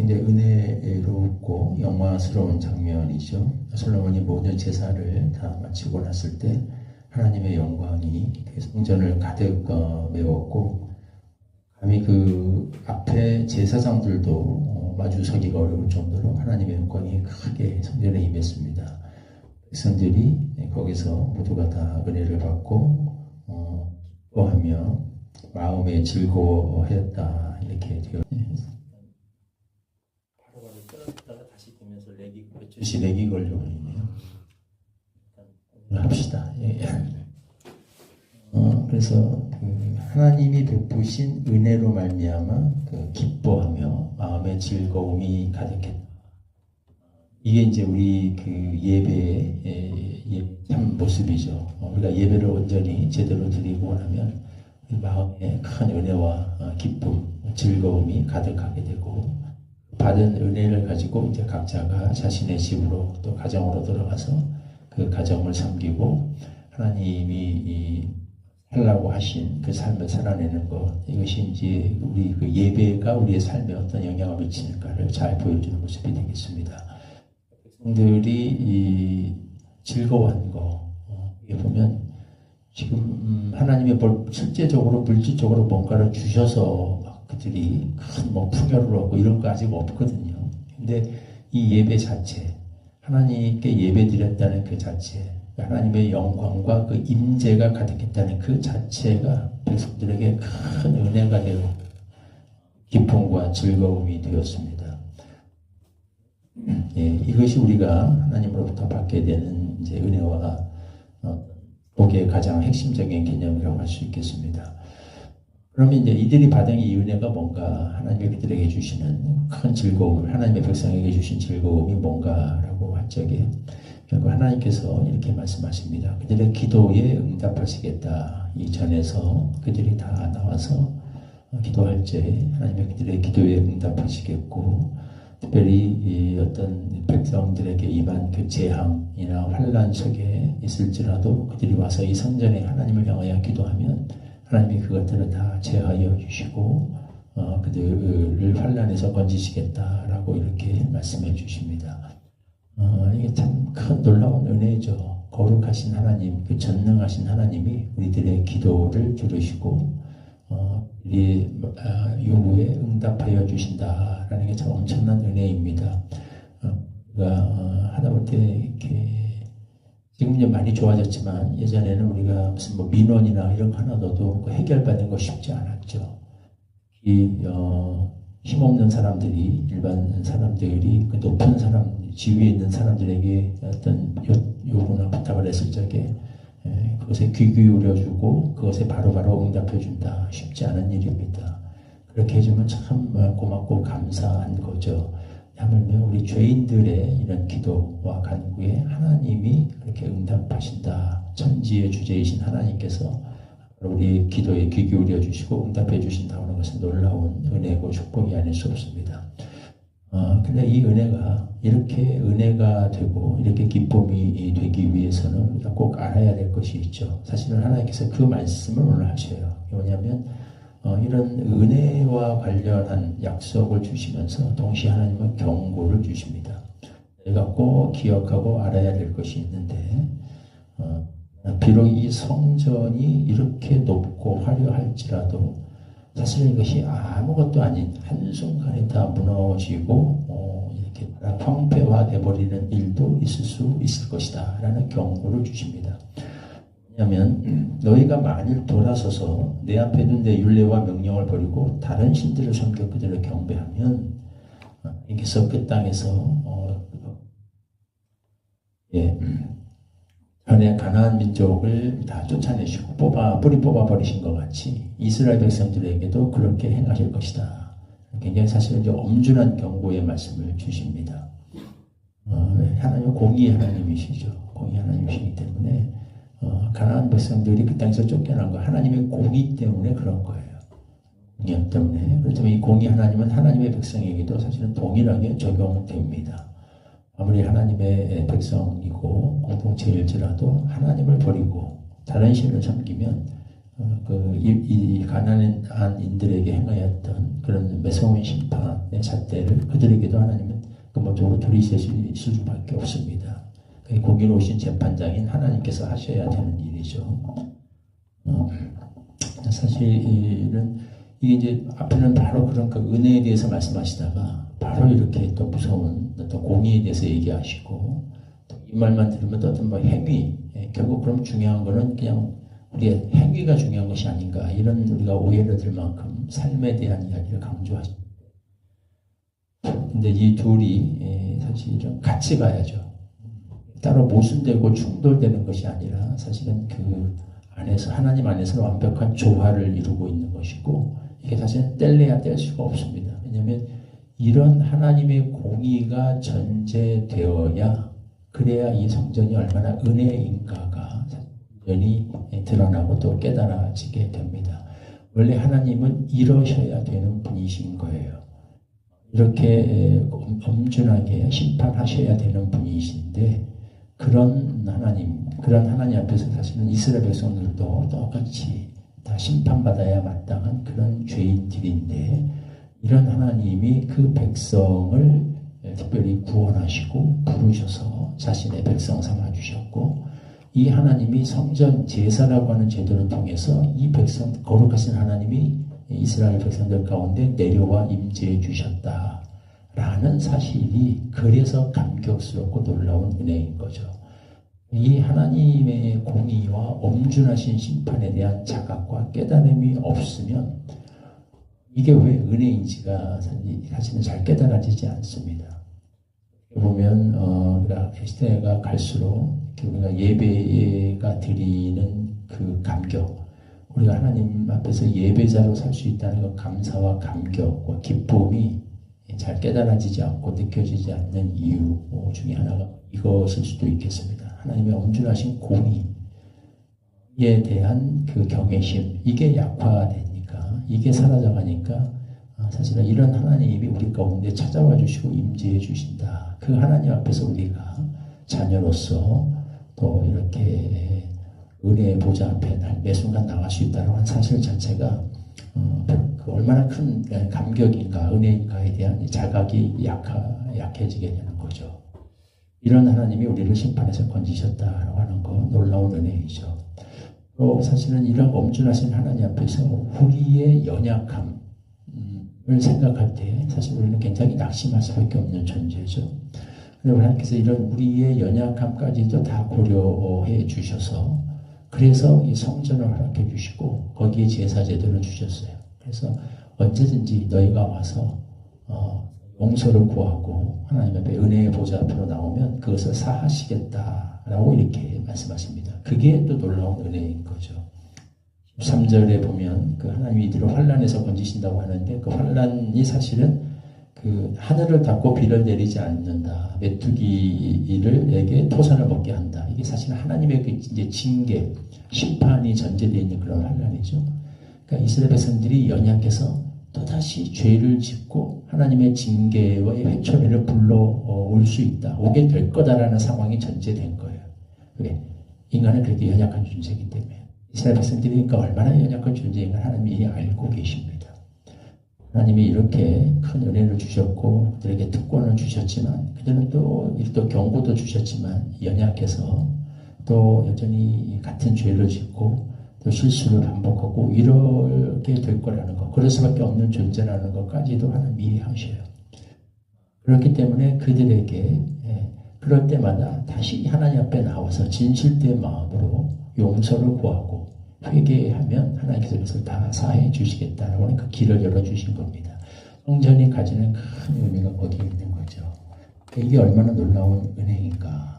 굉장히 은혜롭고 영광스러운 장면이죠. 솔로몬이 모든 제사를 다 마치고 났을 때 하나님의 영광이 성전을 가득 메웠고, 감히 그 앞에 제사장들도 마주서기가 어려울 정도로 하나님의 영광이 크게 성전에 임했습니다. 백성들이 거기서 모두가 다 은혜를 받고 기뻐하며 마음에 즐거워하였다, 이렇게 되어 바로바로 끊었다가 다시 되면서 렉이 몇주씩 렉이 걸려버리네요. 합시다. 예. 그래서 그 하나님이 베푸신 은혜로 말미암아 그 기뻐하며 마음의 즐거움이 가득했다. 이게 이제 우리 그 예배의 참 모습이죠. 우리가 예배를 온전히 제대로 드리고 나면 마음에 큰 은혜와 기쁨, 즐거움이 가득하게 되고, 받은 은혜를 가지고 이제 각자가 자신의 집으로 또 가정으로 돌아가서 그 가정을 섬기고 하나님이 살라고 하신 그 삶을 살아내는 것, 이것이 이제 우리 그 예배가 우리의 삶에 어떤 영향을 미치는가를 잘 보여주는 모습이 되겠습니다. 백성들이 즐거워한 거, 이게 보면 지금 하나님의 실제적으로 물질적으로 뭔가를 주셔서 그들이 큰 뭐 풍요를 얻고 이런 거 아직 없거든요. 근데 이 예배 자체, 하나님께 예배 드렸다는 그 자체, 하나님의 영광과 그 임재가 가득했다는 그 자체가 백성들에게 큰 은혜가 되고 기쁨과 즐거움이 되었습니다. 예, 이것이 우리가 하나님으로부터 받게 되는 이제 은혜와 복의 가장 핵심적인 개념이라고 할 수 있겠습니다. 그러면 이제 이들이 받은 이 은혜가 뭔가, 하나님이 그들에게 주시는 큰 즐거움, 하나님의 백성에게 주신 즐거움이 뭔가라고 할 적에 결국 하나님께서 이렇게 말씀하십니다. 그들의 기도에 응답하시겠다. 이 전에서 그들이 다 나와서 기도할 때 하나님의 그들의 기도에 응답하시겠고, 특별히 이 어떤 백성들에게 임한 그 재앙이나 환난 속에 있을지라도 그들이 와서 이 성전에 하나님을 향하여 기도하면 하나님이 그것들을 다 제하여 주시고 그들을 환난에서 건지시겠다라고 이렇게 말씀해 주십니다. 이게 참 큰 놀라운 은혜죠. 거룩하신 하나님, 그 전능하신 하나님이 우리들의 기도를 들으시고 우리의 요구에 응답하여 주신다라는 게 참 엄청난 은혜입니다. 우리가 하다 못해 이렇게 지금 이제 많이 좋아졌지만 예전에는 우리가 무슨 뭐 민원이나 이런 거 하나 넣어도 해결받는 거 쉽지 않았죠. 힘없는 사람들이, 일반 사람들이 그 높은 사람, 지위에 있는 사람들에게 어떤 요구나 부탁을 했을 적에 그것에 귀 기울여주고 그것에 바로바로 응답해준다. 쉽지 않은 일입니다. 그렇게 해주면 참 고맙고 감사한 거죠. 하물며 우리 죄인들의 이런 기도와 간구에 하나님이 그렇게 응답하신다. 천지의 주제이신 하나님께서 우리 기도에 귀 기울여 주시고 응답해 주신다는 것은 놀라운 은혜고 축복이 아닐 수 없습니다. 근데 이 은혜가 이렇게 은혜가 되고 이렇게 기쁨이 되기 위해서는 우리가 꼭 알아야 될 것이 있죠. 사실은 하나님께서 그 말씀을 오늘 하셔요. 뭐냐면 이런 은혜와 관련한 약속을 주시면서 동시에 하나님은 경고를 주십니다. 우리가 꼭 기억하고 알아야 될 것이 있는데, 비록 이 성전이 이렇게 높고 화려할지라도 사실은 이것이 아무것도 아닌 한순간에 다 무너지고 이렇게 황폐화돼 버리는 일도 있을 수 있을 것이다 라는 경고를 주십니다. 왜냐하면 너희가 만일 돌아서서 내 앞에 둔 내 율례와 명령을 버리고 다른 신들을 섬겨 그들을 경배하면 하나님께서 그 땅에서 전에 가나안 민족을 다 쫓아내시고 뿌리 뽑아 버리신 것 같이 이스라엘 백성들에게도 그렇게 행하실 것이다. 굉장히 사실은 이제 엄중한 경고의 말씀을 주십니다. 하나님은 공의 하나님이시죠. 공의 하나님이시기 때문에 가나안 백성들이 그 땅에서 쫓겨난 거 하나님의 공의 때문에 그런 거예요. 공의 때문에. 그렇다면 이 공의 하나님은 하나님의 백성에게도 사실은 동일하게 적용됩니다. 아무리 하나님의 백성이고 공동체일지라도 하나님을 버리고 다른 신을 섬기면 이 가나안인들에게 행하였던 그런 매서운 심판의 잣대를 그들에게도 하나님은 근본적으로 들이실 수밖에 없습니다. 공의로우신 재판장인 하나님께서 하셔야 되는 일이죠. 사실은 이게 이제 앞에는 바로 그런 그 은혜에 대해서 말씀하시다가 바로 이렇게 또 무서운 어떤 공의에 대해서 얘기하시고 이 말만 들으면 또 어떤 뭐 행위, 결국 그럼 중요한 거는 그냥 우리의 행위가 중요한 것이 아닌가 이런 우리가 오해를 들 만큼 삶에 대한 이야기를 강조하십니다. 근데 이 둘이 사실은 같이 가야죠. 따로 모순되고 충돌되는 것이 아니라 사실은 그 안에서 하나님 안에서 완벽한 조화를 이루고 있는 것이고 이게 사실은 뗄래야 뗄 수가 없습니다. 왜냐하면 이런 하나님의 공의가 전제되어야 그래야 이 성전이 얼마나 은혜인가가 완전히 드러나고 또 깨달아지게 됩니다. 원래 하나님은 이러셔야 되는 분이신 거예요. 이렇게 엄중하게 심판하셔야 되는 분이신데 그런 하나님 앞에서 사실은 이스라엘 백성들도 똑같이 다 심판받아야 마땅한 그런 죄인들인데 이런 하나님이 그 백성을 특별히 구원하시고 부르셔서 자신의 백성 삼아주셨고 이 하나님이 성전 제사라고 하는 제도를 통해서 이 백성 거룩하신 하나님이 이스라엘 백성들 가운데 내려와 임재해 주셨다라는 사실이 그래서 감격스럽고 놀라운 은혜인 거죠. 이 하나님의 공의와 엄준하신 심판에 대한 자각과 깨달음이 없으면 이게 왜 은혜인지가 사실은 잘 깨달아지지 않습니다. 보면 우리가 시대가 갈수록 우리가 예배가 드리는 그 감격, 우리가 하나님 앞에서 예배자로 살 수 있다는 그 감사와 감격과 기쁨이 잘 깨달아지지 않고 느껴지지 않는 이유 중에 하나가 이것일 수도 있겠습니다. 하나님의 엄중하신 공의에 대한 그 경외심, 이게 약화되니까, 이게 사라져가니까 사실은 이런 하나님이 우리 가운데 찾아와 주시고 임재해 주신다. 그 하나님 앞에서 우리가 자녀로서 또 이렇게 은혜의 보좌 앞에 매 순간 나갈 수 있다는 사실 자체가 그 얼마나 큰 감격인가 은혜인가에 대한 자각이 약해지게 되는 거죠. 이런 하나님이 우리를 심판에서 건지셨다라고 하는 거 놀라운 은혜이죠. 또 사실은 이런 엄준하신 하나님 앞에서 우리의 연약함을 생각할 때 사실 우리는 굉장히 낙심할 수밖에 없는 존재죠. 그런데 하나님께서 이런 우리의 연약함까지도 다 고려해 주셔서 그래서 이 성전을 허락해 주시고 거기에 제사제도를 주셨어요. 그래서 언제든지 너희가 와서 용서를 구하고 하나님 앞에 은혜의 보좌 앞으로 나오면 그것을 사하시겠다라고 이렇게 말씀하십니다. 그게 또 놀라운 은혜인 거죠. 13절에 보면 그 하나님이 이들을 환난에서 건지신다고 하는데 그 환난이 사실은 그 하늘을 닫고 비를 내리지 않는다. 메뚜기에게 토산을 먹게 한다. 이게 사실 하나님의 그 이제 징계, 심판이 전제되어 있는 그런 환난이죠. 그러니까 이스라엘 백성들이 연약해서 또다시 죄를 짓고 하나님의 징계와의 회초리를 불러올 수 있다. 오게 될 거다라는 상황이 전제된 거예요. 왜? 인간은 그렇게 연약한 존재이기 때문에. 이스라엘 백성들이 그러니까 얼마나 연약한 존재인가 하나님이 이미 알고 계십니다. 하나님이 이렇게 큰 은혜를 주셨고 그들에게 특권을 주셨지만 그들은 또 경고도 주셨지만 연약해서 또 여전히 같은 죄를 짓고 또 실수를 반복하고 이렇게 될 거라는 것, 그럴 수밖에 없는 존재라는 것까지도 하나님이 이해하셔요. 그렇기 때문에 그들에게 그럴 때마다 다시 하나님 앞에 나와서 진실된 마음으로 용서를 구하고 회개하면 하나님께서 그것을 다 사해 주시겠다라고 하는 그 길을 열어주신 겁니다. 성전이 가지는 큰 의미가 거기에 있는 거죠. 이게 얼마나 놀라운 은혜인가.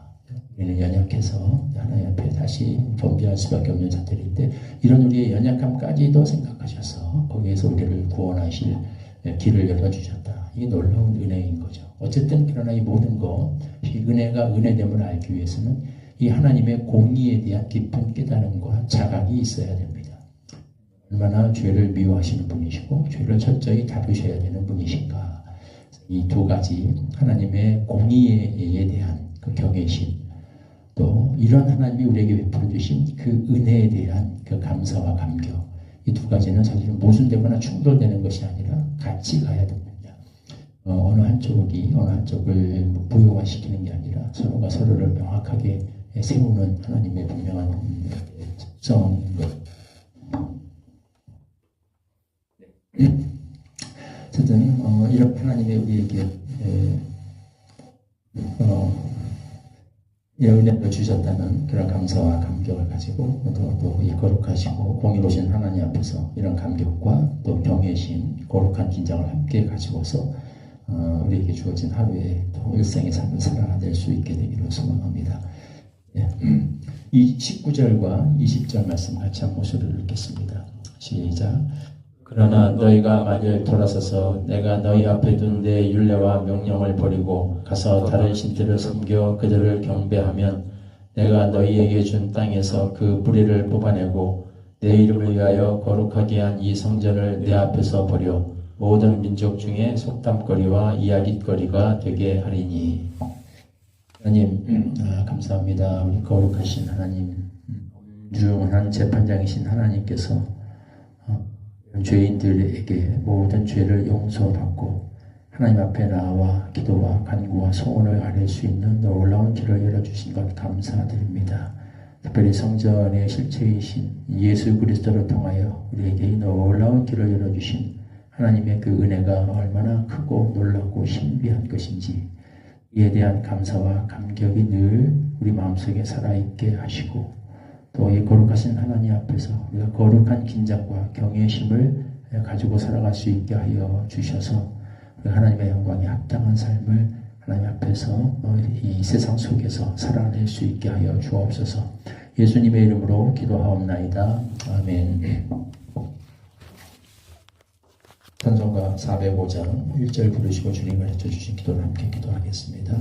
우리는 연약해서 하나님 앞에 다시 범죄할 수밖에 없는 자들인데 이런 우리의 연약함까지도 생각하셔서 거기에서 우리를 구원하실 길을 열어주셨다. 이게 놀라운 은혜인 거죠. 어쨌든 그러나 이 모든 것, 이 은혜가 은혜됨을 알기 위해서는 이 하나님의 공의에 대한 깊은 깨달음과 자각이 있어야 됩니다. 얼마나 죄를 미워하시는 분이시고 죄를 철저히 다루셔야 되는 분이신가. 이 두 가지 하나님의 공의에 대한 그 경외심, 또 이런 하나님이 우리에게 베풀어 주신 그 은혜에 대한 그 감사와 감격, 이 두 가지는 사실은 모순되거나 충돌되는 것이 아니라 같이 가야 됩니다. 어느 한쪽이 어느 한쪽을 부요화시키는 게 아니라 서로가 서로를 명확하게 세우는 하나님의 분명한 특성인 것. 어쨌든 이렇게 하나님의 우리에게 이런 은혜를 주셨다는 그런 감사와 감격을 가지고 또 이 거룩하시고 공의로우신 하나님 앞에서 이런 감격과 또 경외심, 거룩한 긴장을 함께 가지고서 우리에게 주어진 하루에 또 일상의 삶을 살아낼 수 있게 되기를 소망합니다. 예. 이 19절과 20절 말씀 같이 한 목소리를 읽겠습니다. 시작. 그러나 너희가 만일 돌아서서 내가 너희 앞에 둔 내 율례와 명령을 버리고 가서 다른 신들을 섬겨 그들을 경배하면 내가 너희에게 준 땅에서 그 뿌리를 뽑아내고 내 이름을 위하여 거룩하게 한 이 성전을 내 앞에서 버려 모든 민족 중에 속담거리와 이야깃거리가 되게 하리니. 하나님 감사합니다. 우리 거룩하신 하나님, 엄중한 재판장이신 하나님께서 죄인들에게 모든 죄를 용서받고 하나님 앞에 나와 기도와 간구와 소원을 아뢰 수 있는 놀라운 길을 열어주신 것 감사드립니다. 특별히 성전의 실체이신 예수 그리스도를 통하여 우리에게 이 놀라운 길을 열어주신 하나님의 그 은혜가 얼마나 크고 놀랍고 신비한 것인지 이에 대한 감사와 감격이 늘 우리 마음속에 살아있게 하시고 또 이 거룩하신 하나님 앞에서 우리가 거룩한 긴장과 경외심을 가지고 살아갈 수 있게 하여 주셔서 하나님의 영광에 합당한 삶을 하나님 앞에서 이 세상 속에서 살아낼 수 있게 하여 주옵소서. 예수님의 이름으로 기도하옵나이다. 아멘. 찬송가 405장 1절 부르시고 주님 가르쳐 주신 기도를 함께 기도하겠습니다.